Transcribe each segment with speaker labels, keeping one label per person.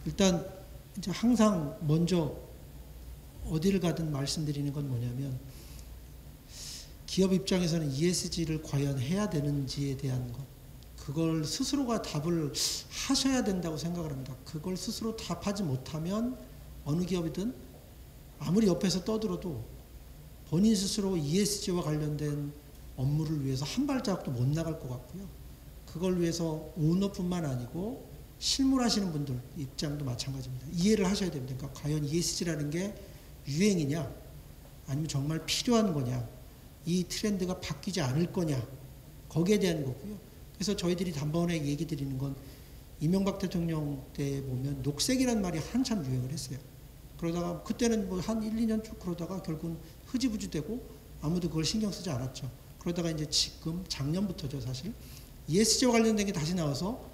Speaker 1: 일단 이제 항상 먼저 어디를 가든 말씀드리는 건 뭐냐면 기업 입장에서는 ESG를 과연 해야 되는지에 대한 것, 그걸 스스로가 답을 하셔야 된다고 생각을 합니다. 그걸 스스로 답하지 못하면 어느 기업이든 아무리 옆에서 떠들어도 본인 스스로 ESG와 관련된 업무를 위해서 한 발자국도 못 나갈 것 같고요. 그걸 위해서 오너뿐만 아니고 실무하시는 분들 입장도 마찬가지입니다. 이해를 하셔야 됩니다. 그러니까 과연 ESG라는 게 유행이냐, 아니면 정말 필요한 거냐, 이 트렌드가 바뀌지 않을 거냐, 거기에 대한 거고요. 그래서 저희들이 단번에 얘기 드리는 건 이명박 대통령 때 보면 녹색이라는 말이 한참 유행을 했어요. 그러다가 그때는 뭐 한 1, 2년 쭉 그러다가 결국은 흐지부지 되고 아무도 그걸 신경 쓰지 않았죠. 그러다가 이제 지금 작년부터죠, 사실. ESG와 관련된 게 다시 나와서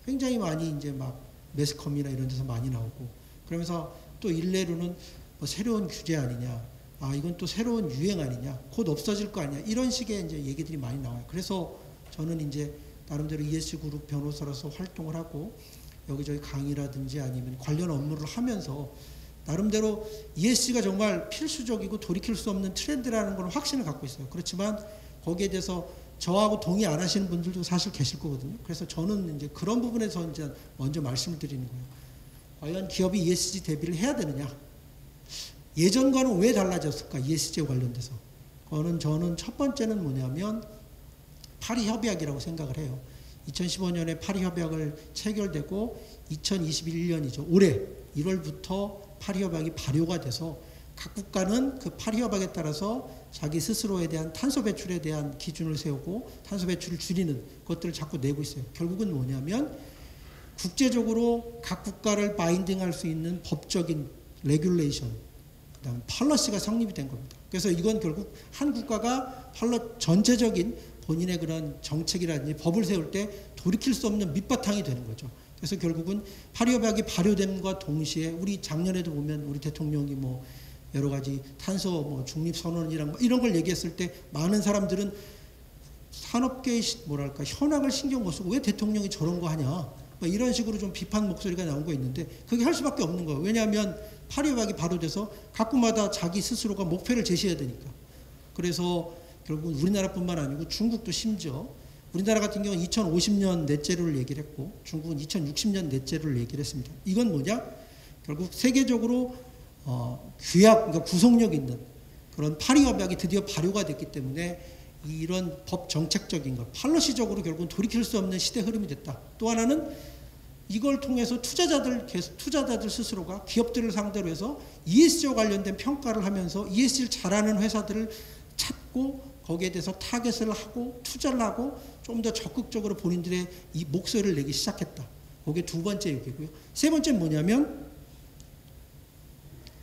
Speaker 1: 굉장히 많이 이제 막 매스컴이나 이런 데서 많이 나오고, 그러면서 또 일례로는 뭐 새로운 규제 아니냐, 아 이건 또 새로운 유행 아니냐, 곧 없어질 거 아니냐, 이런 식의 이제 얘기들이 많이 나와요. 그래서 저는 이제 나름대로 ESG 그룹 변호사로서 활동을 하고 여기저기 강의라든지 아니면 관련 업무를 하면서 나름대로 ESG가 정말 필수적이고 돌이킬 수 없는 트렌드라는 걸 확신을 갖고 있어요. 그렇지만 거기에 대해서 저하고 동의 안 하시는 분들도 사실 계실 거거든요. 그래서 저는 이제 그런 부분에서 이제 먼저 말씀을 드리는 거예요. 과연 기업이 ESG 대비를 해야 되느냐? 예전과는 왜 달라졌을까? ESG에 관련돼서. 그거는 저는 첫 번째는 뭐냐면 파리 협약이라고 생각을 해요. 2015년에 파리 협약을 체결되고 2021년이죠. 올해 1월부터 파리 협약이 발효가 돼서 각 국가는 그 파리 협약에 따라서 자기 스스로에 대한 탄소 배출에 대한 기준을 세우고 탄소 배출을 줄이는 것들을 자꾸 내고 있어요. 결국은 뭐냐면 국제적으로 각 국가를 바인딩할 수 있는 법적인 레귤레이션, 그다음에 펄러시가 성립이 된 겁니다. 그래서 이건 결국 한 국가가 전체적인 본인의 그런 정책이라든지 법을 세울 때 돌이킬 수 없는 밑바탕이 되는 거죠. 그래서 결국은 파리협약이 발효됨과 동시에 우리 작년에도 보면 우리 대통령이 뭐 여러 가지 탄소 뭐 중립 선언이랑 이런 걸 얘기했을 때 많은 사람들은 산업계의 뭐랄까 현황을 신경 못 쓰고 왜 대통령이 저런 거 하냐 이런 식으로 좀 비판 목소리가 나온 거 있는데 그게 할 수밖에 없는 거예요. 왜냐하면 파리협약이 발효돼서 각국마다 자기 스스로가 목표를 제시해야 되니까. 그래서 결국 우리나라뿐만 아니고 중국도 심지어 우리나라 같은 경우는 2050년 넷제로를 얘기를 했고 중국은 2060년 넷제로를 얘기를 했습니다. 이건 뭐냐? 결국 세계적으로 규약, 그러니까 구속력 있는 그런 파리협약이 드디어 발효가 됐기 때문에 이런 법 정책적인 것, 팔러시적으로 결국은 돌이킬 수 없는 시대 흐름이 됐다. 또 하나는 이걸 통해서 투자자들 스스로가 기업들을 상대로 해서 ESG와 관련된 평가를 하면서 ESG를 잘하는 회사들을 찾고 거기에 대해서 타겟을 하고 투자를 하고 좀 더 적극적으로 본인들의 이 목소리를 내기 시작했다. 그게 두 번째 얘기고요. 세 번째는 뭐냐면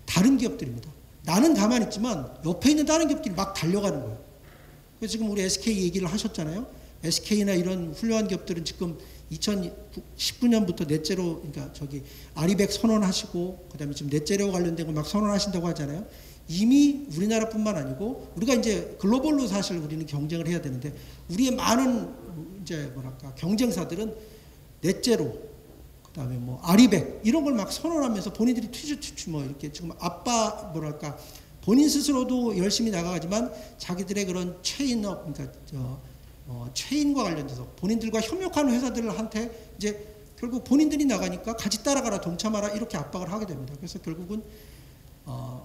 Speaker 1: 다른 기업들입니다. 나는 가만히 있지만 옆에 있는 다른 기업들이 막 달려가는 거예요. 그래서 지금 우리 SK 얘기를 하셨잖아요. SK나 이런 훌륭한 기업들은 지금 2019년부터 넷제로, 그러니까 아리백 선언하시고, 그 다음에 지금 넷제로 관련된 거 막 선언하신다고 하잖아요. 이미 우리나라뿐만 아니고, 우리가 이제 글로벌로 사실 우리는 경쟁을 해야 되는데, 우리의 많은 이제 뭐랄까, 경쟁사들은 넷제로, 그 다음에 뭐 아리백, 이런 걸 막 선언하면서 본인들이 뭐 이렇게 지금 뭐랄까, 본인 스스로도 열심히 나가지만 자기들의 그런 체인업, 그러니까 체인과 관련돼서 본인들과 협력하는 회사들한테 이제 결국 본인들이 나가니까 같이 따라가라, 동참하라 이렇게 압박을 하게 됩니다. 그래서 결국은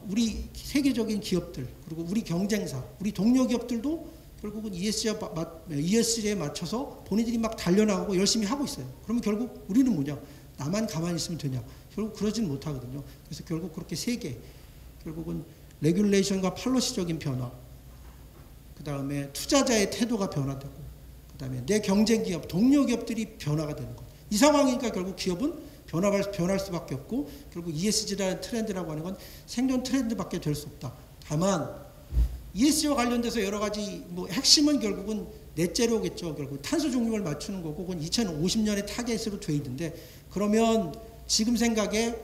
Speaker 1: 우리 세계적인 기업들 그리고 우리 경쟁사, 우리 동료 기업들도 결국은 ESG에 맞춰서 본인들이 막 달려나가고 열심히 하고 있어요. 그러면 결국 우리는 뭐냐? 나만 가만히 있으면 되냐? 결국 그러지는 못하거든요. 그래서 결국 그렇게 세 개, 결국은 레귤레이션과 팔러시적인 변화, 그 다음에 투자자의 태도가 변화되고, 그 다음에 내 경쟁 기업, 동료 기업들이 변화가 되는 것. 이 상황이니까 결국 기업은 변할 수밖에 없고, 결국 ESG라는 트렌드라고 하는 건 생존 트렌드밖에 될 수 없다. 다만 ESG와 관련돼서 여러 가지 뭐 핵심은 결국은 넷제로겠죠. 결국 탄소 중립을 맞추는 거고, 그건 2050년의 타겟으로 돼 있는데, 그러면 지금 생각에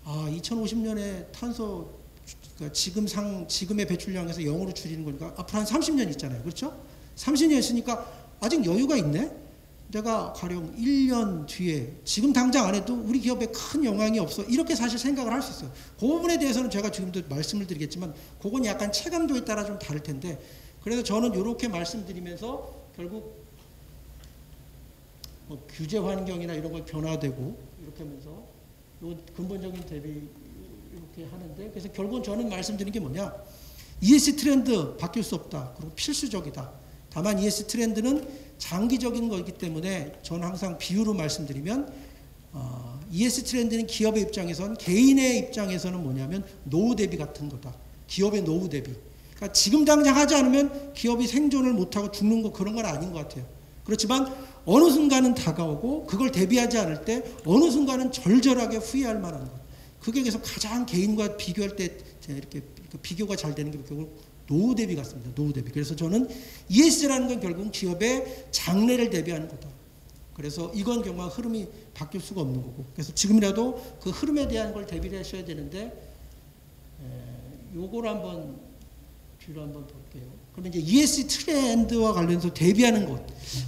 Speaker 1: 2050년에 탄소 그러니까 지금의 배출량에서 0으로 줄이는 거니까 앞으로 한 30년 있잖아요. 그렇죠? 30년 있으니까 아직 여유가 있네? 내가 가령 1년 뒤에 지금 당장 안 해도 우리 기업에 큰 영향이 없어 이렇게 사실 생각을 할 수 있어요. 그 부분에 대해서는 제가 지금도 말씀을 드리겠지만 그건 약간 체감도에 따라 좀 다를 텐데 그래서 저는 이렇게 말씀드리면서 결국 뭐 규제 환경이나 이런 걸 변화되고 이렇게 하면서 요 근본적인 대비 이렇게 하는데 그래서 결국은 저는 말씀드리는 게 뭐냐 ESG 트렌드 바뀔 수 없다. 그리고 필수적이다. 다만 ESG 트렌드는 장기적인 거기 때문에 저는 항상 비유로 말씀드리면 ESG 트렌드는 기업의 입장에선 개인의 입장에서는 뭐냐면 노후 대비 같은 거다. 기업의 노후 대비. 그러니까 지금 당장 하지 않으면 기업이 생존을 못하고 죽는 거 그런 건 아닌 것 같아요. 그렇지만 어느 순간은 다가오고 그걸 대비하지 않을 때 어느 순간은 절절하게 후회할 만한 것. 그게 그래서 가장 개인과 비교할 때 이렇게 비교가 잘 되는 게 결국 노후 대비 같습니다. 노후 대비. 그래서 저는 ESG라는 건 결국 기업의 장래를 대비하는 거다. 그래서 이건 경마 흐름이 바뀔 수가 없는 거고. 그래서 지금이라도 그 흐름에 대한 걸 대비를 하셔야 되는데 요걸 한번 뒤로 한번 볼게요. 그러면 이제 ESG 트렌드와 관련해서 대비하는 것.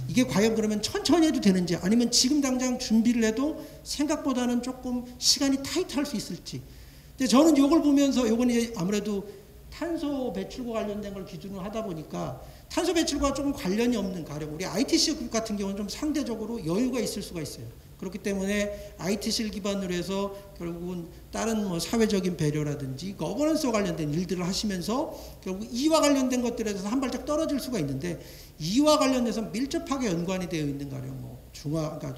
Speaker 1: 이게 과연 그러면 천천히 해도 되는지 아니면 지금 당장 준비를 해도 생각보다는 조금 시간이 타이트할 수 있을지. 근데 저는 요걸 보면서 요건 이제 아무래도 탄소 배출과 관련된 걸 기준으로 하다 보니까 탄소 배출과 조금 관련이 없는 가령 우리 ITC 그룹 같은 경우는 좀 상대적으로 여유가 있을 수가 있어요. 그렇기 때문에 ITC를 기반으로 해서 결국은 다른 뭐 사회적인 배려라든지 거버넌스와 관련된 일들을 하시면서 결국 이와 관련된 것들에서 한 발짝 떨어질 수가 있는데 이와 관련해서 밀접하게 연관이 되어 있는 가령 뭐 그러니까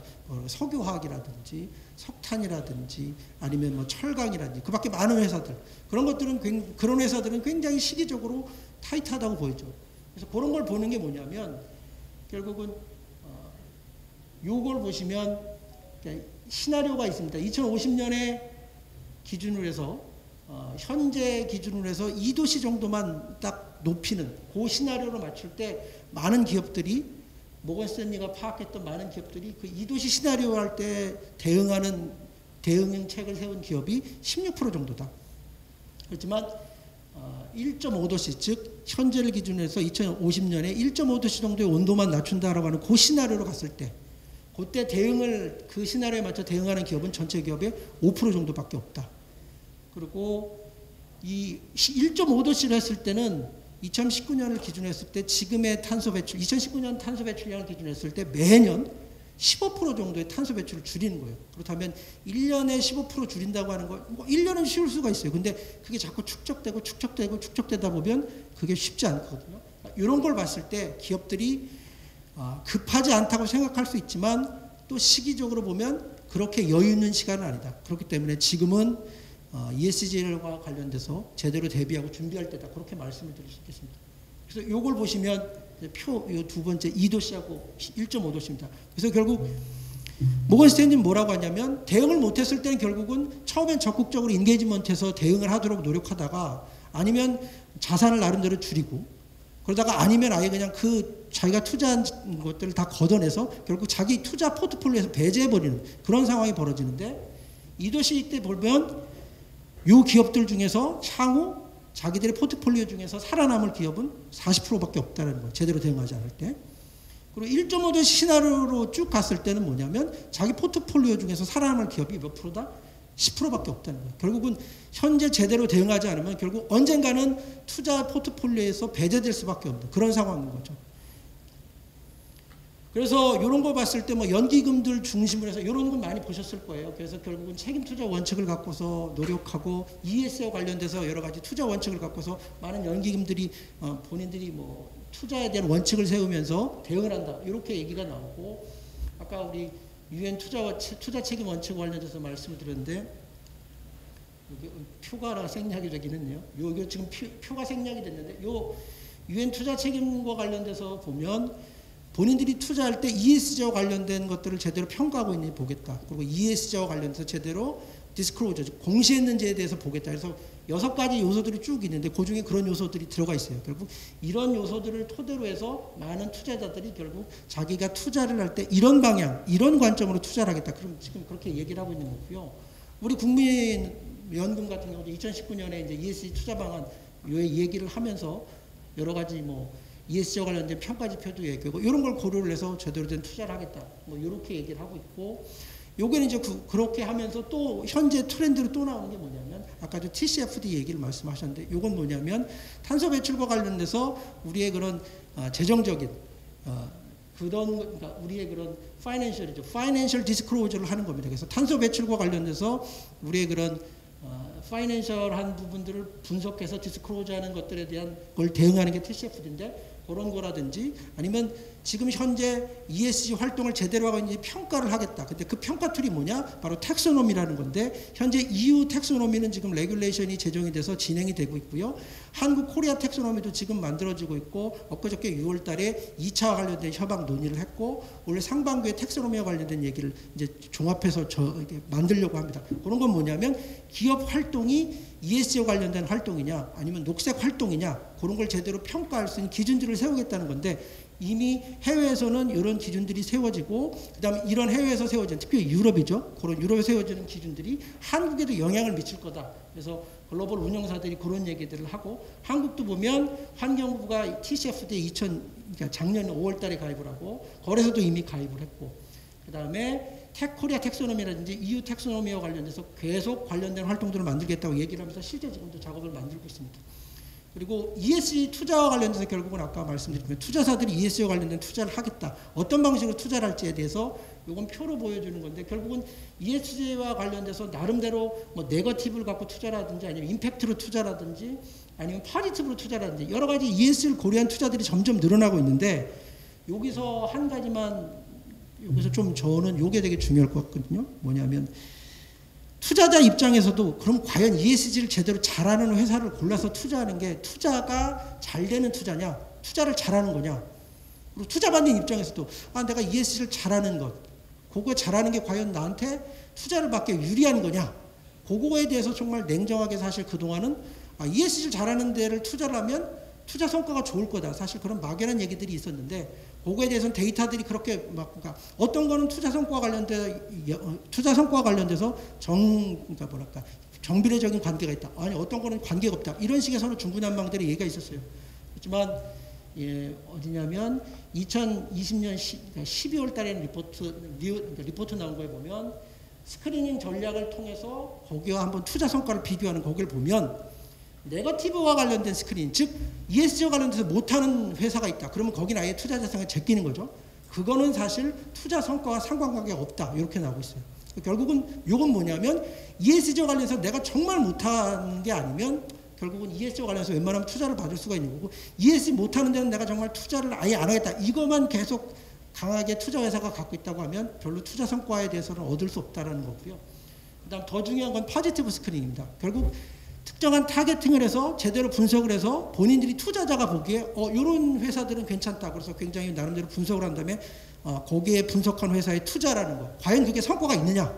Speaker 1: 석유화학이라든지 석탄이라든지 아니면 뭐 철강이라든지 그밖에 많은 회사들 그런 회사들은 굉장히 시기적으로 타이트하다고 보이죠. 그래서 그런 걸 보는 게 뭐냐면 결국은 요걸 보시면 시나리오가 있습니다. 2050년에 기준으로 해서 현재 기준으로 해서 2도씨 정도만 딱 높이는 그 시나리오로 맞출 때 많은 기업들이 모건 스탠리가 파악했던 많은 기업들이 그 2도씨 시나리오 할 때 대응하는 대응책을 세운 기업이 16% 정도다. 그렇지만 1.5도씨 즉 현재를 기준으로 해서 2050년에 1.5도씨 정도의 온도만 낮춘다라고 하는 그 시나리오로 갔을 때 그때 대응을 그 시나리오에 맞춰 대응하는 기업은 전체 기업의 5% 정도밖에 없다. 그리고 이 1.5도씨를 했을 때는 2019년을 기준으로 했을 때 지금의 탄소 배출 2019년 탄소 배출량을 기준으로 했을 때 매년 15% 정도의 탄소 배출을 줄이는 거예요. 그렇다면 1년에 15% 줄인다고 하는 거 뭐 1년은 쉬울 수가 있어요. 근데 그게 자꾸 축적되다 보면 그게 쉽지 않거든요. 이런 걸 봤을 때 기업들이 급하지 않다고 생각할 수 있지만 또 시기적으로 보면 그렇게 여유 있는 시간은 아니다. 그렇기 때문에 지금은 ESG와 관련돼서 제대로 대비하고 준비할 때다. 그렇게 말씀을 드릴 수 있겠습니다. 그래서 이걸 보시면 요 두 번째 2도씨하고 1.5도씨입니다. 그래서 결국 모건 스탠리는 뭐라고 하냐면 대응을 못했을 때는 결국은 처음엔 적극적으로 인게이지먼트해서 대응을 하도록 노력하다가 아니면 자산을 나름대로 줄이고 그러다가 아니면 아예 그냥 그 자기가 투자한 것들을 다 걷어내서 결국 자기 투자 포트폴리오에서 배제해버리는 그런 상황이 벌어지는데 2도씨 때 보면 요 기업들 중에서 향후 자기들의 포트폴리오 중에서 살아남을 기업은 40%밖에 없다는 거예요. 제대로 대응하지 않을 때. 그리고 1.5도 시나리오로 쭉 갔을 때는 뭐냐면 자기 포트폴리오 중에서 살아남을 기업이 몇 프로다? 10%밖에 없다는 거예요. 결국은 현재 제대로 대응하지 않으면 결국 언젠가는 투자 포트폴리오에서 배제될 수밖에 없는 그런 상황인 거죠. 그래서 이런 거 봤을 때 뭐 연기금들 중심으로 해서 이런 건 많이 보셨을 거예요. 그래서 결국은 책임 투자 원칙을 갖고서 노력하고 ESG와 관련돼서 여러 가지 투자 원칙을 갖고서 많은 연기금들이 본인들이 뭐 투자에 대한 원칙을 세우면서 대응을 한다. 이렇게 얘기가 나오고 아까 우리 유엔 투자 책임 원칙 관련돼서 말씀을 드렸는데 여기 표가 생략이 되긴 했네요. 요 지금 표가 생략이 됐는데 요 유엔 투자 책임과 관련돼서 보면 본인들이 투자할 때 ESG와 관련된 것들을 제대로 평가하고 있는지 보겠다. 그리고 ESG와 관련해서 제대로 디스클로저, 공시했는지에 대해서 보겠다. 그래서 6가지 요소들이 쭉 있는데 그중에 그런 요소들이 들어가 있어요. 결국 이런 요소들을 토대로 해서 많은 투자자들이 결국 자기가 투자를 할 때 이런 방향, 이런 관점으로 투자를 하겠다. 그럼 지금 그렇게 얘기를 하고 있는 거고요. 우리 국민연금 같은 경우도 2019년에 이제 ESG 투자 방안 요 얘기를 하면서 여러 가지 뭐 ESG와 관련된 평가 지표도 얘기하고 이런 걸 고려를 해서 제대로 된 투자를 하겠다. 뭐 이렇게 얘기를 하고 있고 요게는 이제 그렇게 하면서 또 현재 트렌드로 또 나오는 게 뭐냐면 아까도 TCFD 얘기를 말씀하셨는데 요건 뭐냐면 탄소 배출과 관련돼서 우리의 그런 재정적인 그러니까 우리의 그런 파이낸셜 디스클로저를 하는 겁니다. 그래서 탄소 배출과 관련돼서 우리의 그런 파이낸셜한 부분들을 분석해서 디스클로저하는 것들에 대한 걸 대응하는 게 TCFD인데 그런 거라든지 아니면 지금 현재 ESG 활동을 제대로 하고 있는지 평가를 하겠다. 근데 그 평가 툴이 뭐냐? 바로 텍소노미라는 건데 현재 EU 텍소노미는 지금 레귤레이션이 제정이 돼서 진행이 되고 있고요. 한국 코리아 텍소노미도 지금 만들어지고 있고 엊그저께 6월 달에 2차와 관련된 협약 논의를 했고 올해 상반기에 텍소노미와 관련된 얘기를 이제 종합해서 이렇게 만들려고 합니다. 그런 건 뭐냐면 기업 활동이 ESG와 관련된 활동이냐 아니면 녹색 활동이냐 그런 걸 제대로 평가할 수 있는 기준들을 세우겠다는 건데 이미 해외에서는 이런 기준들이 세워지고 그다음에 이런 해외에서 세워진 특히 유럽이죠. 그런 유럽에 세워지는 기준들이 한국에도 영향을 미칠 거다. 그래서 글로벌 운영사들이 그런 얘기들을 하고 한국도 보면 환경부가 TCFD 그러니까 작년 5월 달에 가입을 하고 거래소도 이미 가입을 했고 그다음에 코리아 텍소노미라든지 EU 텍소노미와 관련돼서 계속 관련된 활동들을 만들겠다고 얘기를 하면서 실제 지금도 작업을 만들고 있습니다. 그리고 ESG 투자와 관련돼서 결국은 아까 말씀드렸지만 투자사들이 ESG와 관련된 투자를 하겠다. 어떤 방식으로 투자를 할지에 대해서 이건 표로 보여주는 건데 결국은 ESG와 관련돼서 나름대로 뭐 네거티브를 갖고 투자라든지 아니면 임팩트로 투자라든지 아니면 파지티브로 투자라든지 여러 가지 ESG를 고려한 투자들이 점점 늘어나고 있는데 여기서 한 가지만 여기서 좀 저는 요게 되게 중요할 것 같거든요. 뭐냐면 투자자 입장에서도 그럼 과연 ESG를 제대로 잘하는 회사를 골라서 투자하는 게 투자가 잘 되는 투자냐 투자를 잘하는 거냐 그리고 투자받는 입장에서도 내가 ESG를 잘하는 것 그거 잘하는 게 과연 나한테 투자를 받기 유리한 거냐 그거에 대해서 정말 냉정하게 사실 그동안은 ESG를 잘하는 데를 투자를 하면 투자 성과가 좋을 거다 사실 그런 막연한 얘기들이 있었는데 그거에 대해서는 데이터들이 그렇게 그러니까 어떤 거는 투자 성과와 관련돼서 그러니까 뭐랄까 정비례적인 관계가 있다. 아니 어떤 거는 관계가 없다. 이런 식의 서로 중구난방들의 얘기가 있었어요. 그렇지만 어디냐면 2020년 12월 달에 리포트 나온 거에 보면 스크리닝 전략을 통해서 거기와 한번 투자 성과를 비교하는 거기를 보면 네거티브와 관련된 스크린, 즉 ESG와 관련돼서 못하는 회사가 있다. 그러면 거기는 아예 투자 자산을 제끼는 거죠. 그거는 사실 투자 성과와 상관관계가 없다. 이렇게 나오고 있어요. 결국은 이건 뭐냐면 ESG와 관련해서 내가 정말 못하는 게 아니면 결국은 ESG와 관련해서 웬만하면 투자를 받을 수가 있는 거고 ESG 못하는 데는 내가 정말 투자를 아예 안 하겠다. 이것만 계속 강하게 투자 회사가 갖고 있다고 하면 별로 투자 성과에 대해서는 얻을 수 없다는 거고요. 그다음 더 중요한 건 포지티브 스크린입니다. 결국 특정한 타겟팅을 해서 제대로 분석을 해서 본인들이 투자자가 보기에 이런 회사들은 괜찮다. 그래서 굉장히 나름대로 분석을 한 다음에 거기에 분석한 회사에 투자라는 거. 과연 그게 성과가 있느냐?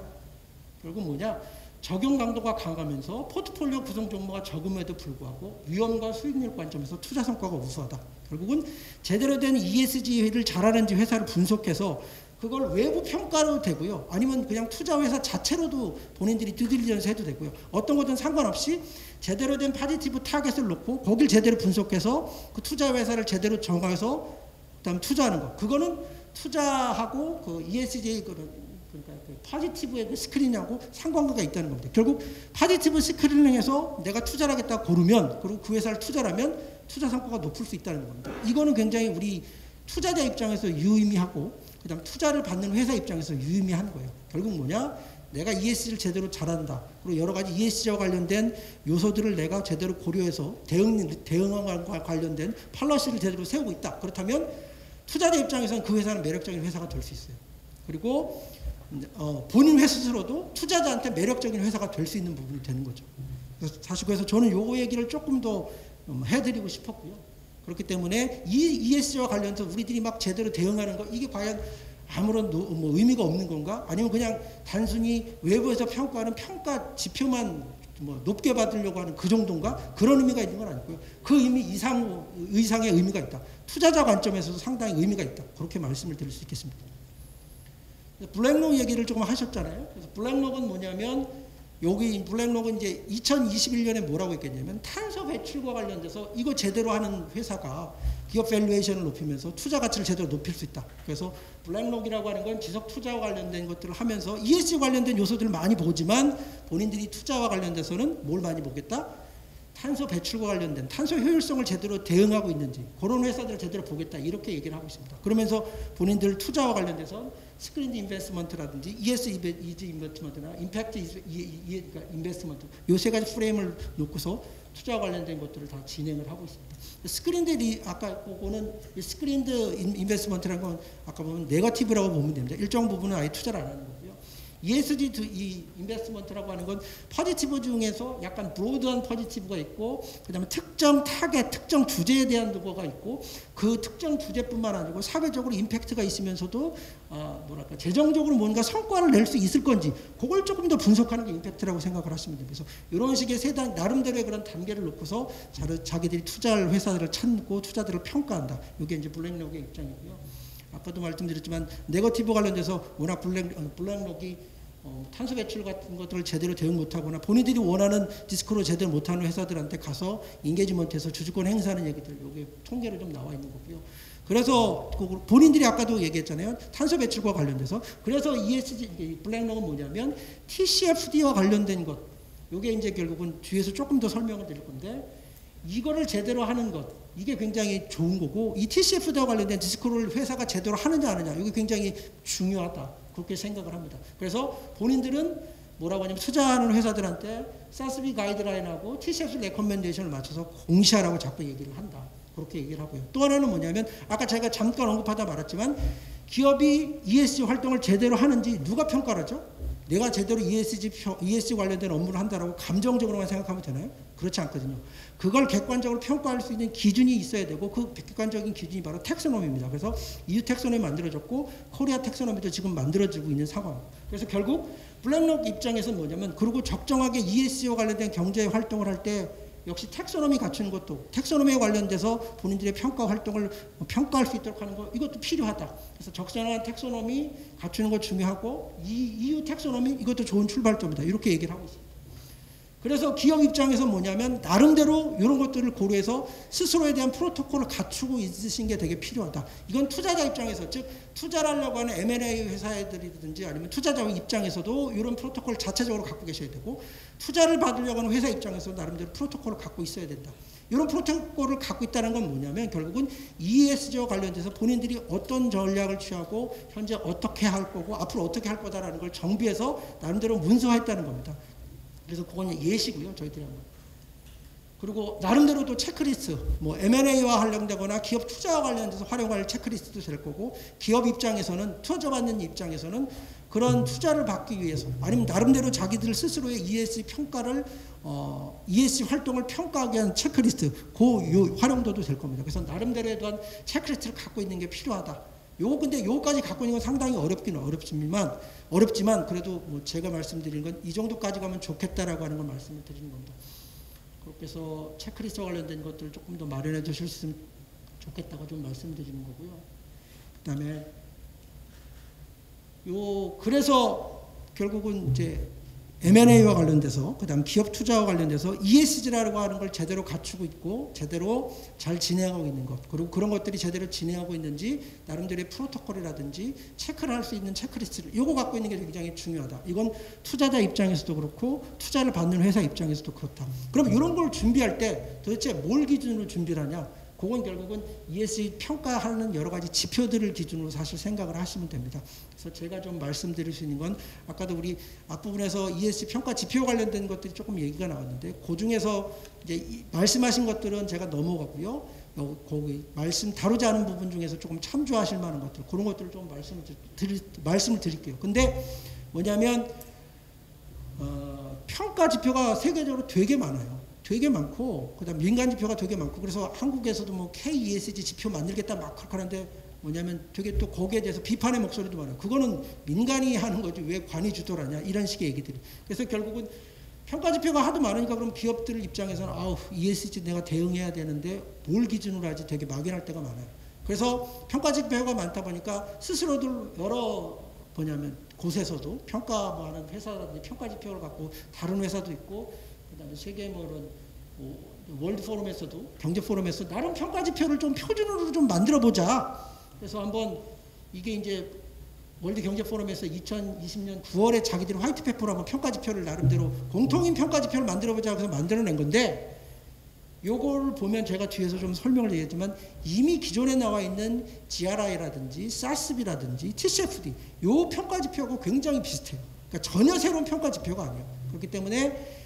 Speaker 1: 결국 뭐냐? 적용 강도가 강하면서 포트폴리오 구성 종목가 적음에도 불구하고 위험과 수익률 관점에서 투자 성과가 우수하다. 결국은 제대로 된 ESG를 잘하는지 회사를 분석해서 그걸 외부 평가로 되고요. 아니면 그냥 투자 회사 자체로도 본인들이 듀딜리전스 해도 되고요. 어떤 거든 상관없이 제대로 된 포지티브 타겟을 놓고 거길 제대로 분석해서 그 투자 회사를 제대로 정해서 그다음 투자하는 거. 그거는 투자하고 그 ESG 그러니까 그 포지티브의 그 스크린하고 상관관계가 있다는 겁니다. 결국 포지티브 스크린링에서 내가 투자를 하겠다 고르면 그리고 그 회사를 투자하면 투자 성과가 높을 수 있다는 겁니다. 이거는 굉장히 우리 투자자 입장에서 유의미하고 그다음 투자를 받는 회사 입장에서 유의미한 거예요. 결국 뭐냐? 내가 ESG를 제대로 잘한다. 그리고 여러 가지 ESG와 관련된 요소들을 내가 제대로 고려해서 대응과 관련된 팔러시를 제대로 세우고 있다. 그렇다면 투자자 입장에서는 그 회사는 매력적인 회사가 될 수 있어요. 그리고 본인 스스로도 투자자한테 매력적인 회사가 될 수 있는 부분이 되는 거죠. 사실 그래서 저는 요 얘기를 조금 더 해드리고 싶었고요. 그렇기 때문에 이 ESG와 관련해서 우리들이 막 제대로 대응하는 거 이게 과연 아무런 뭐 의미가 없는 건가? 아니면 그냥 단순히 외부에서 평가하는 평가 지표만 뭐 높게 받으려고 하는 그 정도인가? 그런 의미가 있는 건 아니고요. 그 의미 이상의 의미가 있다. 투자자 관점에서도 상당히 의미가 있다. 그렇게 말씀을 드릴 수 있겠습니다. 블랙록 얘기를 조금 하셨잖아요. 그래서 블랙록은 뭐냐면 여기 블랙록은 이제 2021년에 뭐라고 했겠냐면 탄소 배출과 관련돼서 이거 제대로 하는 회사가 기업 밸류에이션을 높이면서 투자 가치를 제대로 높일 수 있다. 그래서 블랙록이라고 하는 건 지속 투자와 관련된 것들을 하면서 ESG 관련된 요소들을 많이 보지만 본인들이 투자와 관련돼서는 뭘 많이 보겠다? 탄소 배출과 관련된 탄소 효율성을 제대로 대응하고 있는지 그런 회사들을 제대로 보겠다 이렇게 얘기를 하고 있습니다. 그러면서 본인들 투자와 관련돼서 스크린드 인베스트먼트라든지 ESG 인베스트먼트나 임팩트 인베스트먼트 요 세 가지 프레임을 놓고서 투자와 관련된 것들을 다 진행을 하고 있습니다. 스크린드 아까 그거는 스크린드 인베스트먼트라는 건 아까 보면 네거티브라고 보면 됩니다. 일정 부분은 아예 투자를 안 하는 거고요. ESG 이 인베스트먼트라고 하는 건 포지티브 중에서 약간 브로드한 포지티브가 있고 그다음에 특정 타겟, 특정 주제에 대한 거가 있고 그 특정 주제뿐만 아니고 사회적으로 임팩트가 있으면서도 뭐랄까 재정적으로 뭔가 성과를 낼 수 있을 건지 그걸 조금 더 분석하는 게 임팩트라고 생각을 하시면 됩니다. 그래서 이런 식의 세단 나름대로의 그런 단계를 놓고서 자기들이 투자할 회사들을 찾고 투자들을 평가한다. 이게 이제 블랙록의 입장이고요. 아까도 말씀드렸지만 네거티브 관련돼서 워낙 블랙록이 탄소 배출 같은 것들을 제대로 대응 못하거나 본인들이 원하는 디스크로 제대로 못하는 회사들한테 가서 인게이지먼트해서 주주권 행사하는 얘기들 여기 통계로 좀 나와 있는 거고요. 그래서 본인들이 아까도 얘기했잖아요. 탄소 배출과 관련돼서 그래서 ESG 블랙록은 뭐냐면 TCFD와 관련된 것 이게 이제 결국은 뒤에서 조금 더 설명을 드릴 건데 이거를 제대로 하는 것 이게 굉장히 좋은 거고 이 TCFD와 관련된 디스크를 회사가 제대로 하느냐 안 하느냐 이게 굉장히 중요하다 그렇게 생각을 합니다. 그래서 본인들은 뭐라고 하냐면 투자하는 회사들한테 SASB 가이드라인하고 TCFD 레커멘데이션을 맞춰서 공시하라고 자꾸 얘기를 한다. 그렇게 얘기를 하고요. 또 하나는 뭐냐면 아까 제가 잠깐 언급하다 말았지만 기업이 ESG 활동을 제대로 하는지 누가 평가를 하죠? 내가 제대로 ESG 관련된 업무를 한다라고 감정적으로만 생각하면 되나요? 그렇지 않거든요. 그걸 객관적으로 평가할 수 있는 기준이 있어야 되고 그 객관적인 기준이 바로 텍소노미입니다. 그래서 EU 텍소노미 만들어졌고 코리아 텍소노미도 지금 만들어지고 있는 상황. 그래서 결국 블랙록 입장에서는 뭐냐면 그리고 적정하게 ESG와 관련된 경제 활동을 할 때 역시 텍소노미 갖추는 것도 텍소노미에 관련돼서 본인들의 평가 활동을 평가할 수 있도록 하는 거 이것도 필요하다. 그래서 적절한 텍소노미 갖추는 거 중요하고 EU 텍소노미 이것도 좋은 출발점이다. 이렇게 얘기를 하고 있습니다. 그래서 기업 입장에서 뭐냐면 나름대로 이런 것들을 고려해서 스스로에 대한 프로토콜을 갖추고 있으신 게 되게 필요하다. 이건 투자자 입장에서 즉 투자를 하려고 하는 M&A 회사들이든지 아니면 투자자 입장에서도 이런 프로토콜 자체적으로 갖고 계셔야 되고 투자를 받으려고 하는 회사 입장에서 나름대로 프로토콜을 갖고 있어야 된다. 이런 프로토콜을 갖고 있다는 건 뭐냐면 결국은 ESG와 관련돼서 본인들이 어떤 전략을 취하고 현재 어떻게 할 거고 앞으로 어떻게 할 거다라는 걸 정비해서 나름대로 문서화했다는 겁니다. 그래서 그건 예시고요. 저희들이 한번. 그리고 나름대로 또 체크리스트, 뭐 M&A와 관련되거나 기업 투자와 관련돼서 활용할 체크리스트도 될 거고 기업 입장에서는 투자받는 입장에서는 그런 투자를 받기 위해서 아니면 나름대로 자기들 스스로의 ESG 평가를 ESG 활동을 평가하기 위한 체크리스트 그 활용도도 될 겁니다. 그래서 나름대로에 대한 체크리스트를 갖고 있는 게 필요하다. 근데 요거까지 갖고 있는 건 상당히 어렵기는 어렵지만 그래도 뭐 제가 말씀드리는 건 이 정도까지 가면 좋겠다라고 하는 걸 말씀을 드리는 겁니다. 그래서 체크리스트와 관련된 것들을 조금 더 마련해 주실 수 있으면 좋겠다고 좀 말씀드리는 거고요. 그다음에 그래서 결국은 이제 M&A와 관련돼서 그다음 기업 투자와 관련돼서 ESG라고 하는 걸 제대로 갖추고 있고 제대로 잘 진행하고 있는 것 그리고 그런 것들이 제대로 진행하고 있는지 나름대로의 프로토콜이라든지 체크를 할 수 있는 체크리스트를 이거 갖고 있는 게 굉장히 중요하다. 이건 투자자 입장에서도 그렇고 투자를 받는 회사 입장에서도 그렇다. 그럼 이런 걸 준비할 때 도대체 뭘 기준으로 준비를 하냐? 그건 결국은 ESG 평가하는 여러 가지 지표들을 기준으로 사실 생각을 하시면 됩니다. 그래서 제가 좀 말씀드릴 수 있는 건 아까도 우리 앞부분에서 ESG 평가 지표 관련된 것들이 조금 얘기가 나왔는데 그 중에서 이제 말씀하신 것들은 제가 넘어가고요. 거기 말씀 다루지 않은 부분 중에서 조금 참조하실 만한 것들 그런 것들을 좀 말씀을 드릴게요. 근데 뭐냐면 평가 지표가 세계적으로 되게 많아요. 되게 많고 그다음 민간 지표가 되게 많고 그래서 한국에서도 뭐 KESG 지표 만들겠다 막 하는데 뭐냐면 되게 또 거기에 대해서 비판의 목소리도 많아요. 그거는 민간이 하는 거지 왜 관이 주도하냐 이런 식의 얘기들이. 그래서 결국은 평가 지표가 하도 많으니까 그럼 기업들 입장에서는 ESG 내가 대응해야 되는데 뭘 기준으로 하지 되게 막연할 때가 많아요. 그래서 평가 지표가 많다 보니까 스스로들 여러 뭐냐면 곳에서도 평가하는 회사라든지 평가 지표를 갖고 다른 회사도 있고 그다음에 세계 뭐 이런 월드 포럼에서도 경제 포럼에서 나름 평가 지표를 좀 표준으로 좀 만들어 보자. 그래서 한번 이게 이제 월드 경제 포럼에서 2020년 9월에 자기들이 화이트 페퍼로 한번 평가 지표를 나름대로 공통인 평가 지표를 만들어 보자 해서 만들어낸 건데 요걸 보면 제가 뒤에서 좀 설명을 드리겠지만 이미 기존에 나와 있는 GRI라든지 SASB라든지 TCFD 요 평가 지표하고 굉장히 비슷해요. 그러니까 전혀 새로운 평가 지표가 아니에요. 그렇기 때문에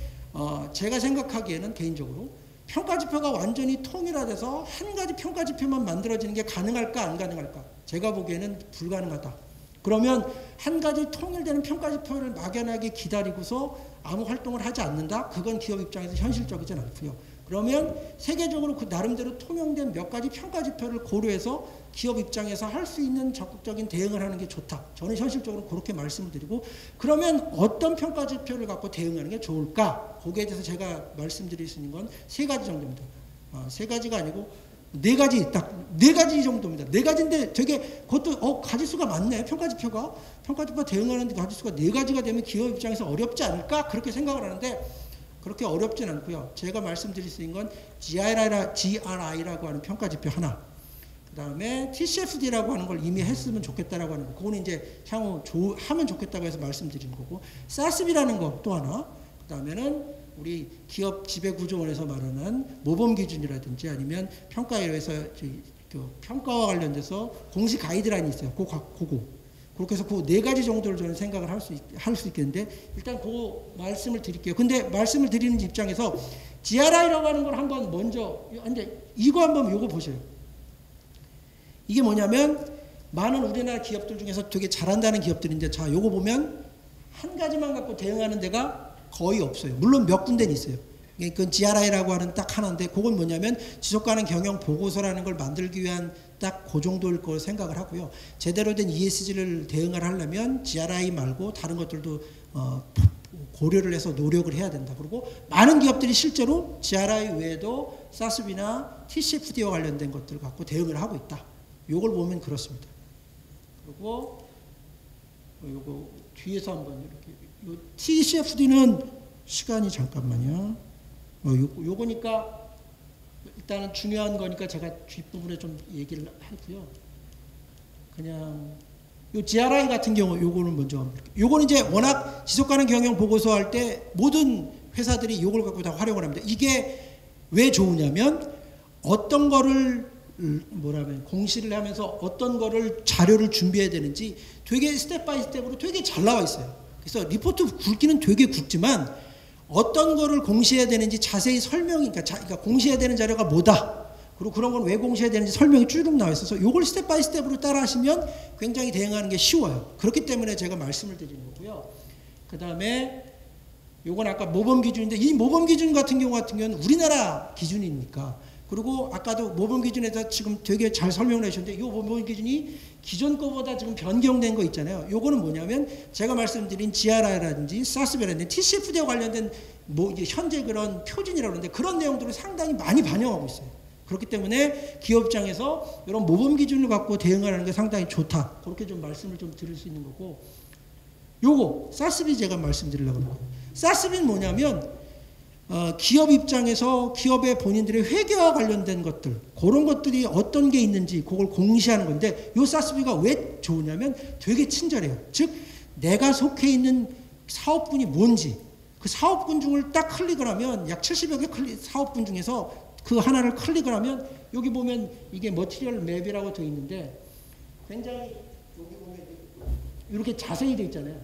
Speaker 1: 제가 생각하기에는 개인적으로 평가 지표가 완전히 통일화돼서 한 가지 평가 지표만 만들어지는 게 가능할까 안 가능할까? 제가 보기에는 불가능하다. 그러면 한 가지 통일되는 평가 지표를 막연하게 기다리고서 아무 활동을 하지 않는다? 그건 기업 입장에서 현실적이진 않고요. 그러면 세계적으로 그 나름대로 통용된 몇 가지 평가 지표를 고려해서 기업 입장에서 할 수 있는 적극적인 대응을 하는 게 좋다. 저는 현실적으로 그렇게 말씀을 드리고 그러면 어떤 평가 지표를 갖고 대응하는 게 좋을까? 거기에 대해서 제가 말씀드릴 수 있는 건 세 가지 정도입니다. 세 가지가 아니고 네 가지, 딱 네 가지 정도입니다. 네 가지인데 되게 그것도 가지수가 많네. 평가 지표가 대응하는 가지수가 네 가지가 되면 기업 입장에서 어렵지 않을까? 그렇게 생각을 하는데 그렇게 어렵진 않고요. 제가 말씀드릴 수 있는 건 GRI라고 하는 평가 지표 하나, 그 다음에 TCFD라고 하는 걸 이미 했으면 좋겠다라고 하는 거, 그거는 이제 향후 하면 좋겠다고 해서 말씀드리는 거고, SASB라는 거 또 하나, 그 다음에는 우리 기업 지배구조원에서 말하는 모범 기준이라든지 아니면 평가에서 평가와 관련돼서 공식 가이드라인이 있어요. 그거. 그렇게 해서 그 네 가지 정도를 저는 생각을 할 수 있겠는데 일단 그 말씀을 드릴게요. 근데 말씀을 드리는 입장에서 GRI라고 하는 걸 한번 먼저 근데 이거 한번 요거 보세요. 이게 뭐냐면 많은 우리나라 기업들 중에서 되게 잘한다는 기업들인데 자 요거 보면 한 가지만 갖고 대응하는 데가 거의 없어요. 물론 몇 군데는 있어요. 그건 GRI라고 하는 딱 하나인데 그건 뭐냐면 지속가능 경영 보고서라는 걸 만들기 위한 딱 그 정도일 거 생각을 하고요. 제대로 된 ESG를 대응을 하려면 GRI 말고 다른 것들도 고려를 해서 노력을 해야 된다. 그리고 많은 기업들이 실제로 GRI 외에도 SASB나 TCFD와 관련된 것들을 갖고 대응을 하고 있다. 요걸 보면 그렇습니다. 그리고 요거 뒤에서 한번 이렇게 TCFD는 시간이 잠깐만요. 요거니까 일단은 중요한 거니까 제가 뒷부분에 좀 얘기를 하고요. 그냥 요 GRI 같은 경우 요거는 먼저 한번 볼게요. 요거는 이제 워낙 지속가능 경영 보고서 할 때 모든 회사들이 요걸 갖고 다 활용을 합니다. 이게 왜 좋으냐면 어떤 거를 뭐라면 공시를 하면서 어떤 거를 자료를 준비해야 되는지 되게 스텝 바이 스텝으로 되게 잘 나와 있어요. 그래서 리포트 굵기는 되게 굵지만 어떤 거를 공시해야 되는지 자세히 설명이, 그러니까 공시해야 되는 자료가 뭐다. 그리고 그런 건 왜 공시해야 되는지 설명이 쭉 나와 있어서 이걸 스텝 바이 스텝으로 따라 하시면 굉장히 대응하는 게 쉬워요. 그렇기 때문에 제가 말씀을 드리는 거고요. 그 다음에 요건 아까 모범 기준인데 이 모범 기준 같은 경우는 우리나라 기준이니까 그리고 아까도 모범 기준에서 지금 되게 잘 설명을 해주셨는데 이 모범 기준이 기존 거보다 지금 변경된 거 있잖아요. 요거는 뭐냐면 제가 말씀드린 GRI라든지 SASB라든지 TCFD와 관련된 뭐 이제 현재 그런 표준이라고 하는데 그런 내용들을 상당히 많이 반영하고 있어요. 그렇기 때문에 기업 입장에서 이런 모범 기준을 갖고 대응하는 게 상당히 좋다. 그렇게 좀 말씀을 좀 드릴 수 있는 거고 요거 SASB 제가 말씀드리려고 하는 거예요. SASB는 뭐냐면 기업 입장에서 기업의 본인들의 회계와 관련된 것들 그런 것들이 어떤 게 있는지 그걸 공시하는 건데 이 SASB가 왜 좋으냐면 되게 친절해요. 즉 내가 속해 있는 사업군이 뭔지 그 사업군 중을 딱 클릭을 하면 약 70여 개 사업군 중에서 그 하나를 클릭을 하면 여기 보면 이게 머티리얼 맵이라고 되어 있는데 굉장히 여기 보면 이렇게 자세히 되어 있잖아요.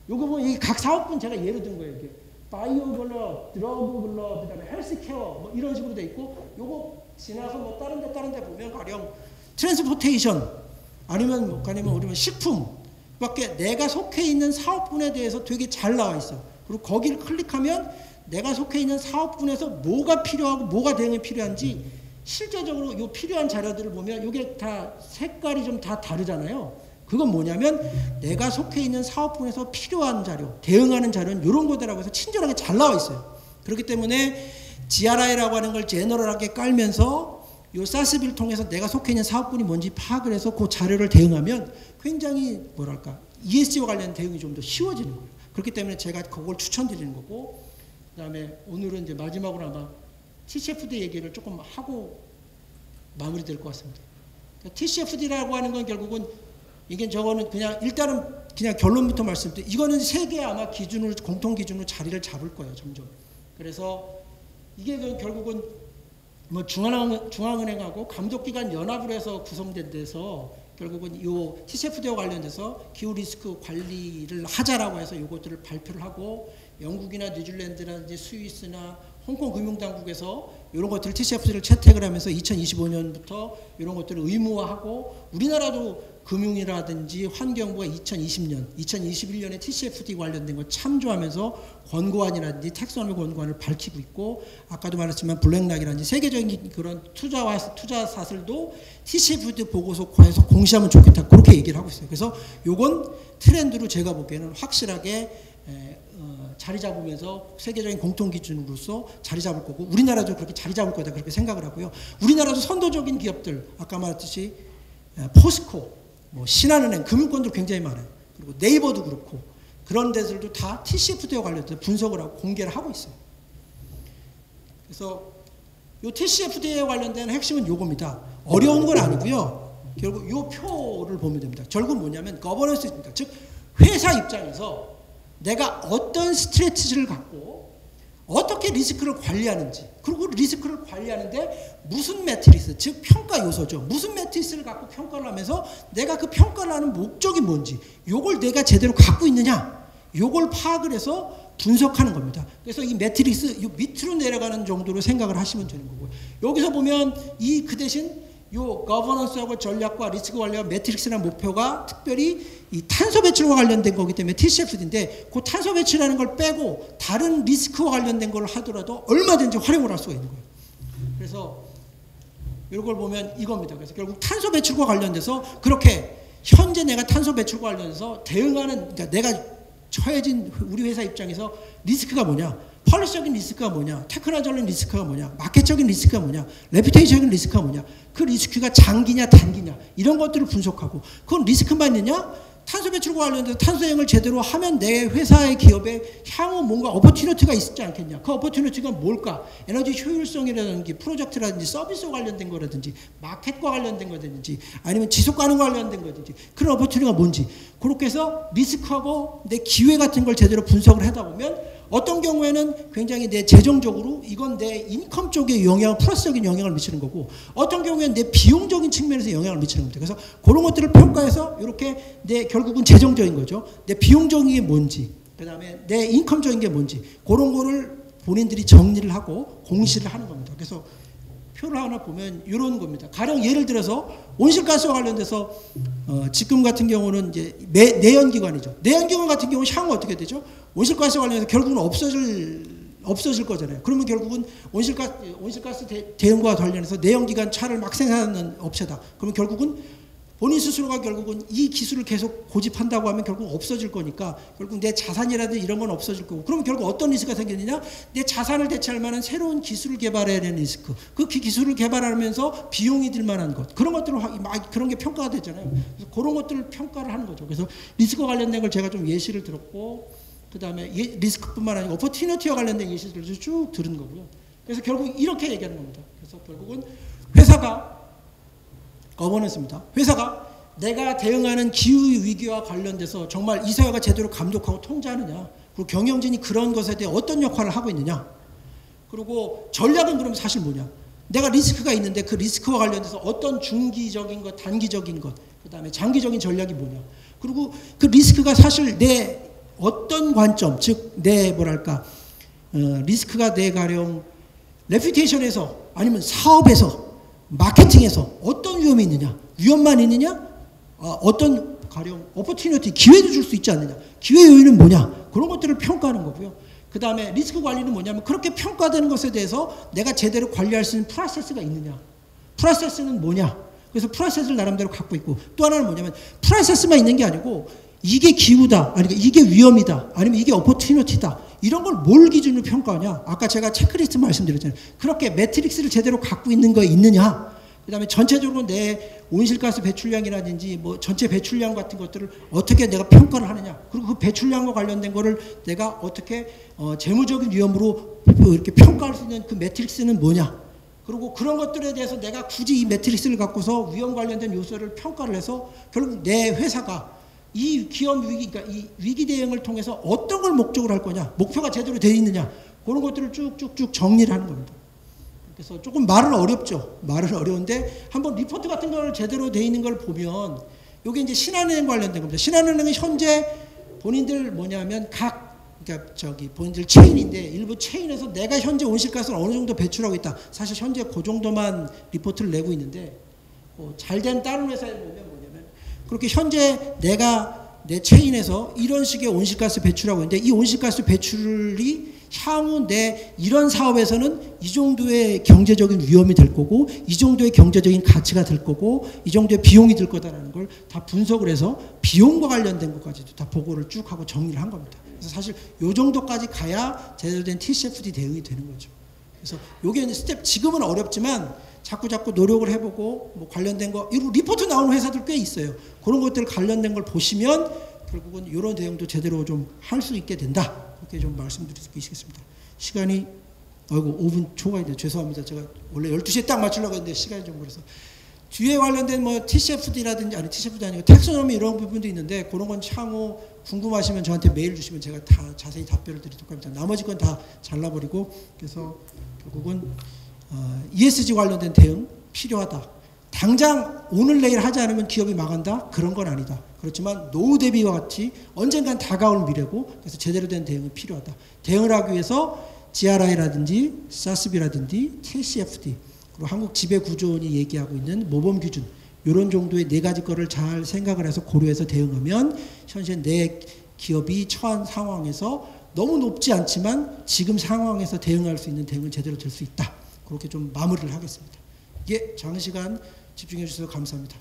Speaker 1: 여기 보면 이 각 사업군 제가 예로 든 거예요. 이게. 바이오 블러, 드러그 블러, 그 다음에 헬스케어 뭐 이런 식으로 돼 있고 요거 지나서 뭐 다른 데 보면 가령 트랜스포테이션 아니면 우리는 식품 밖에 내가 속해 있는 사업군에 대해서 되게 잘 나와 있어. 그리고 거기를 클릭하면 내가 속해 있는 사업군에서 뭐가 필요하고 뭐가 대응이 필요한지 실제적으로 요 필요한 자료들을 보면 요게 다 색깔이 좀 다 다르잖아요. 그건 뭐냐면 내가 속해 있는 사업군에서 필요한 자료, 대응하는 자료는 이런 거다라고 해서 친절하게 잘 나와 있어요. 그렇기 때문에 GRI라고 하는 걸 제너럴하게 깔면서 이 SASB를 통해서 내가 속해 있는 사업군이 뭔지 파악을 해서 그 자료를 대응하면 굉장히 뭐랄까 ESG와 관련 대응이 좀 더 쉬워지는 거예요. 그렇기 때문에 제가 그걸 추천드리는 거고, 그 다음에 오늘은 이제 마지막으로 아마 TCFD 얘기를 조금 하고 마무리될 것 같습니다. 그러니까 TCFD라고 하는 건 결국은 이게 저거는 그냥 일단은 그냥 결론부터 말씀드리면 이거는 세계 아마 기준으로 공통 기준으로 자리를 잡을 거예요, 점점. 그래서 이게 결국은 뭐 중앙은행하고 감독기관 연합으로 해서 구성된 데서 결국은 이 TCFD와 관련돼서 기후 리스크 관리를 하자라고 해서 이것들을 발표를 하고 영국이나 뉴질랜드라든지 스위스나 홍콩 금융당국에서 이런 것들을 TCFD를 채택을 하면서 2025년부터 이런 것들을 의무화하고 우리나라도 금융이라든지 환경부가 2020년, 2021년에 TCFD 관련된 거 참조하면서 권고안이라든지 텍소노미 권고안을 밝히고 있고 아까도 말했지만 블랙락이라든지 세계적인 그런 투자사들도 TCFD 보고서에서 공시하면 좋겠다 그렇게 얘기를 하고 있어요. 그래서 요건 트렌드로 제가 보기에는 확실하게 자리 잡으면서 세계적인 공통 기준으로서 자리 잡을 거고 우리나라도 그렇게 자리 잡을 거다 그렇게 생각을 하고요. 우리나라도 선도적인 기업들 아까 말했듯이 포스코, 뭐 신한은행, 금융권도 굉장히 많아요. 그리고 네이버도 그렇고 그런 데들도 다 TCFD와 관련해서 분석을 하고 공개를 하고 있어요. 그래서 이 TCFD에 관련된 핵심은 요겁니다. 어려운 건 아니고요. 결국 요 표를 보면 됩니다. 결국 뭐냐면 거버넌스입니다. 즉 회사 입장에서 내가 어떤 스트래티지를 갖고 어떻게 리스크를 관리하는지 그리고 리스크를 관리하는데 무슨 매트리스 즉 평가 요소죠. 무슨 매트리스를 갖고 평가를 하면서 내가 그 평가를 하는 목적이 뭔지 요걸 내가 제대로 갖고 있느냐 요걸 파악을 해서 분석하는 겁니다. 그래서 이 매트리스 밑으로 내려가는 정도로 생각을 하시면 되는 거고요. 여기서 보면 그 대신 요 거버넌스하고 전략과 리스크 관리와 매트릭스라는 목표가 특별히 이 탄소 배출과 관련된 거기 때문에 TCFD인데 그 탄소 배출이라는 걸 빼고 다른 리스크와 관련된 걸 하더라도 얼마든지 활용을 할 수가 있는 거예요. 그래서 이런 걸 보면 이겁니다. 그래서 결국 탄소 배출과 관련돼서 그렇게 현재 내가 탄소 배출과 관련해서 대응하는 그러니까 내가 처해진 우리 회사 입장에서 리스크가 뭐냐 펄리스적인 리스크가 뭐냐 테크놀로지적인 리스크가 뭐냐 마켓적인 리스크가 뭐냐 레퓨테이션적인 리스크가 뭐냐 그 리스크가 장기냐 단기냐 이런 것들을 분석하고 그건 리스크만 있느냐 탄소 배출과 관련돼서 탄소 대응을 제대로 하면 내 회사의 기업에 향후 뭔가 어퍼튜니티가 있지 않겠냐 그 어퍼튜니티가 뭘까 에너지 효율성이라든지 프로젝트라든지 서비스와 관련된 거라든지 마켓과 관련된 거라든지 아니면 지속 가능과 관련된 거든지 그런 어퍼튜니티가 뭔지 그렇게 해서 리스크하고 내 기회 같은 걸 제대로 분석을 하다 보면 어떤 경우에는 굉장히 내 재정적으로 이건 내 인컴 쪽에 영향, 플러스적인 영향을 미치는 거고 어떤 경우에는 내 비용적인 측면에서 영향을 미치는 겁니다. 그래서 그런 것들을 평가해서 이렇게 내 결국은 재정적인 거죠. 내 비용적인 게 뭔지 그 다음에 내 인컴적인 게 뭔지 그런 거를 본인들이 정리를 하고 공시를 하는 겁니다. 그래서 표를 하나 보면 이런 겁니다. 가령 예를 들어서 온실가스와 관련돼서 지금 같은 경우는 이제 내연기관이죠. 내연기관 같은 경우는 향후 어떻게 되죠? 온실가스와 관련해서 결국은 없어질 거잖아요. 그러면 결국은 온실가스 대응과 관련해서 내연기관 차를 막 생산하는 업체다. 그러면 결국은 본인 스스로가 결국은 이 기술을 계속 고집한다고 하면 결국 없어질 거니까 결국 내 자산이라든지 이런 건 없어질 거고 그러면 결국 어떤 리스크가 생기느냐 내 자산을 대체할 만한 새로운 기술을 개발해야 되는 리스크 그 기술을 개발하면서 비용이 들 만한 것 그런 것들을 그런 게 평가가 되잖아요. 그래서 그런 것들을 평가를 하는 거죠. 그래서 리스크와 관련된 걸 제가 좀 예시를 들었고 그 다음에 리스크뿐만 아니고 오퍼튜니티와 관련된 예시들을 쭉 들은 거고요. 그래서 결국 이렇게 얘기하는 겁니다. 그래서 결국은 회사가 거버넌스입니다. 회사가 내가 대응하는 기후위기와 관련돼서 정말 이 사회가 제대로 감독하고 통제하느냐 그리고 경영진이 그런 것에 대해 어떤 역할을 하고 있느냐 그리고 전략은 그럼 사실 뭐냐 내가 리스크가 있는데 그 리스크와 관련돼서 어떤 중기적인 것 단기적인 것 그 다음에 장기적인 전략이 뭐냐 그리고 그 리스크가 사실 내 어떤 관점 즉 내 뭐랄까 리스크가 내 가령 레퓨테이션에서 아니면 사업에서 마케팅에서 어떤 위험이 있느냐 위험만 있느냐 어떤 가령 오퍼튜니티 기회도 줄 수 있지 않느냐 기회 요인은 뭐냐 그런 것들을 평가하는 거고요. 그 다음에 리스크 관리는 뭐냐면 그렇게 평가되는 것에 대해서 내가 제대로 관리할 수 있는 프로세스가 있느냐 프로세스는 뭐냐 그래서 프로세스를 나름대로 갖고 있고 또 하나는 뭐냐면 프로세스만 있는 게 아니고 이게 기후다 아니 이게 위험이다 아니면 이게 오퍼튜니티다 이런 걸 뭘 기준으로 평가하냐 아까 제가 체크리스트 말씀드렸잖아요. 그렇게 매트릭스를 제대로 갖고 있는 거 있느냐 그 다음에 전체적으로 내 온실가스 배출량이라든지 뭐 전체 배출량 같은 것들을 어떻게 내가 평가를 하느냐. 그리고 그 배출량과 관련된 거를 내가 어떻게 재무적인 위험으로 이렇게 평가할 수 있는 그 매트릭스는 뭐냐. 그리고 그런 것들에 대해서 내가 굳이 이 매트릭스를 갖고서 위험 관련된 요소를 평가를 해서 결국 내 회사가 이 기업 위기, 그러니까 이 위기 대응을 통해서 어떤 걸 목적으로 할 거냐. 목표가 제대로 되어 있느냐. 그런 것들을 쭉쭉쭉 정리를 하는 겁니다. 그래서 조금 말은 어렵죠. 말은 어려운데 한번 리포트 같은 걸 제대로 돼 있는 걸 보면 이게 이제 신한은행 관련된 겁니다. 신한은행은 현재 본인들 뭐냐면 그러니까 본인들 체인인데 일부 체인에서 내가 현재 온실가스를 어느 정도 배출하고 있다. 사실 현재 그 정도만 리포트를 내고 있는데 잘된 다른 회사에 보면 뭐냐면 그렇게 현재 내가 내 체인에서 이런 식의 온실가스 배출하고 있는데 이 온실가스 배출이 향후 내 이런 사업에서는 이 정도의 경제적인 위험이 될 거고 이 정도의 경제적인 가치가 될 거고 이 정도의 비용이 들 거다라는 걸 다 분석을 해서 비용과 관련된 것까지도 다 보고를 쭉 하고 정리를 한 겁니다. 그래서 사실 요 정도까지 가야 제대로 된 TCFD 대응이 되는 거죠. 그래서 요게 스텝 지금은 어렵지만 자꾸 노력을 해보고 뭐 관련된 거 리포트 나오는 회사들 꽤 있어요. 그런 것들 관련된 걸 보시면 결국은 이런 대응도 제대로 좀 할 수 있게 된다. 그렇게 좀 말씀드릴 수 있겠습니다. 시간이 5분 초과인데 죄송합니다. 제가 원래 12시에 딱 맞추려고 했는데 시간이 좀 그래서 뒤에 관련된 뭐 TCFD라든지 아니 TCFD 아니고 텍소노미 이런 부분도 있는데 그런 건 향후 궁금하시면 저한테 메일 주시면 제가 다 자세히 답변을 드리도록 합니다. 나머지 건 다 잘라버리고 그래서 결국은 ESG 관련된 대응 필요하다. 당장 오늘 내일 하지 않으면 기업이 망한다? 그런 건 아니다. 그렇지만 노후 대비와 같이 언젠간 다가올 미래고 그래서 제대로 된 대응이 필요하다. 대응을 하기 위해서 GRI라든지 SASB라든지 TCFD 그리고 한국지배구조원이 얘기하고 있는 모범기준 이런 정도의 네 가지 거를 잘 생각을 해서 고려해서 대응하면 현재 내 기업이 처한 상황에서 너무 높지 않지만 지금 상황에서 대응할 수 있는 대응은 제대로 될 수 있다. 그렇게 좀 마무리를 하겠습니다. 예, 장시간 집중해 주셔서 감사합니다.